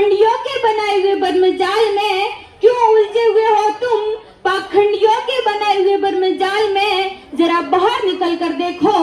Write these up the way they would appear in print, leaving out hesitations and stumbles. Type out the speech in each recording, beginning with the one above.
पाखंडियों के बनाए हुए बर्मजाल में क्यों उलझे हुए हो तुम? पाखंडियों के बनाए हुए बर्मजाल में जरा बाहर निकल कर देखो,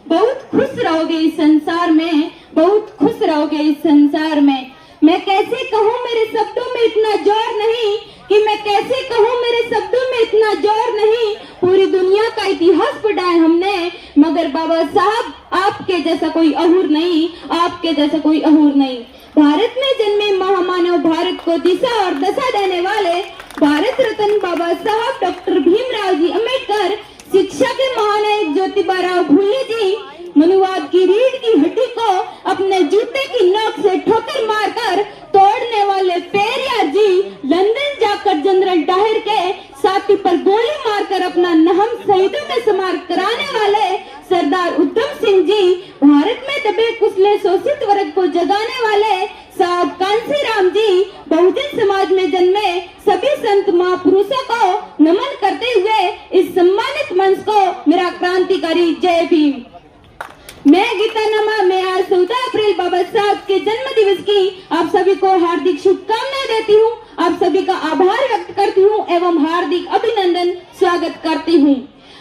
बहुत खुश रहोगे इस संसार में, बहुत खुश रहोगे इस संसार में। मैं कैसे कहूँ मेरे शब्दों में इतना जोर नहीं, कि मैं कैसे कहूँ मेरे शब्दों में इतना जोर नहीं। पूरी दुनिया का इतिहास पढ़ा है हमने, मगर बाबा साहब आपके जैसा कोई अहूर नहीं, आपके जैसा कोई अहूर नहीं। भारत में जन्मे महामानव, भारत को दिशा और दशा देने वाले भारत रत्न बाबा साहब डॉक्टर भीमराव जी अम्बेडकर, शिक्षा के महानायक ज्योतिबा फुले जी, मनुवाद की रीढ़ की हड्डी को अपने जूते की नोक से ठोकर मारकर तोड़ने वाले पेरियार जी, लंदन जाकर जनरल डायर के साथी पर गोली मारकर अपना नाम शहीदों में समार कराने वाले सरदार उधम सिंह जी, भारत में दबे कुचले शोषित वर्ग को जगाने वाले साहब कांसीराम जी, बहुजन समाज में जन्मे सभी संत महापुरुषों को नमन करते हुए इस सम्मानित मंच को मेरा क्रांतिकारी जय भीम। मैं गीता नमा, मैं आज 14 अप्रैल बाबा साहब के जन्म दिवस की आप सभी को हार्दिक शुभकामनाएं देती हूँ, आप सभी का आभार व्यक्त करती हूँ एवं हार्दिक अभिनंदन स्वागत करती हूँ।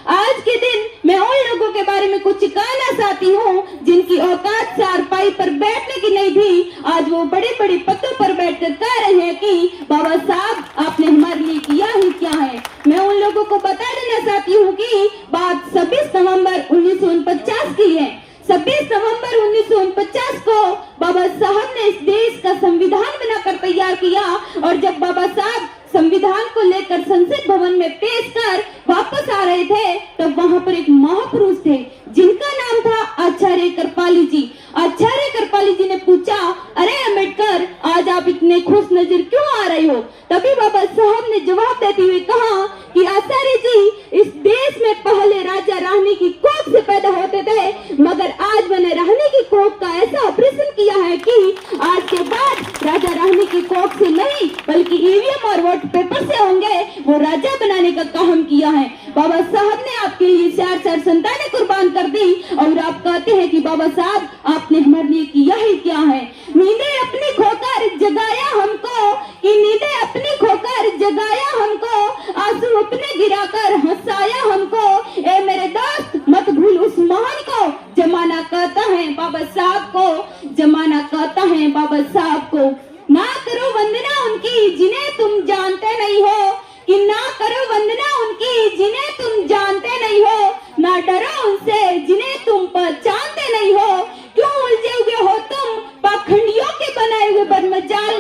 आज के दिन मैं उन लोगों के बारे में कुछ कहना चाहती हूँ जिनकी औकात चारपाई पर बैठने की नहीं थी, आज वो बड़े बड़े पदों पर बैठकर कह रहे हैं कि बाबा साहब आपने हमारे लिए किया ही क्या है। मैं उन लोगों को बता देना चाहती हूँ कि बात 26 नवंबर 1949 की है। 26 नवंबर 1949 को बाबा साहब ने इस देश का संविधान बनाकर तैयार किया, और जब बाबा साहब संविधान को लेकर संसद भवन में पेश कर वापस आ रहे थे, तब वहां पर एक महापुरुष थे जिनका नाम था आचार्य कृपाली जी। आचार्य कृपाली जी ने पूछा, अरे अम्बेडकर, आज आप इतने खुश नजर क्यों आ रहे हो? तभी बाबा साहब ने जवाब देते हुए कहा कि आचार्य जी, इस देश में पहले राजा रानी की कोख से पैदा होते थे, मगर आज मैंने रानी की कोख का ऐसा ऑपरेशन किया है कि आज के बाद राजा रानी की कोख से नहीं बल्कि ईवीएम और वोट पेपर से होंगे, वो राजा बनाने का काम किया है। बाबा साहब ने आपके लिए 4 संतानें कुर्बान कर दी, और आप कहते हैं कि बाबा साहब आपने हमारे लिए किया ही क्या है। नींदें अपनी खोकर जगाया हमको, कि नींदें अपनी खोकर जगाया हमको, आंसू अपने गिराकर हंसाया हमको। ए मेरे दोस्त, मत भूल उस महान को, जमाना कहता है बाबा साहब को, जमाना कहता है बाबा साहब को। ना करो वंदना उनकी जिन्हें तुम जानते नहीं हो, कि ना करो वंदना उनकी जिन्हें तुम जानते नहीं हो, ना डरो उनसे जिन्हें तुम पहचानते नहीं हो। क्यों उलझे हुए हो तुम पाखंडियों के बनाए हुए बर्मजाल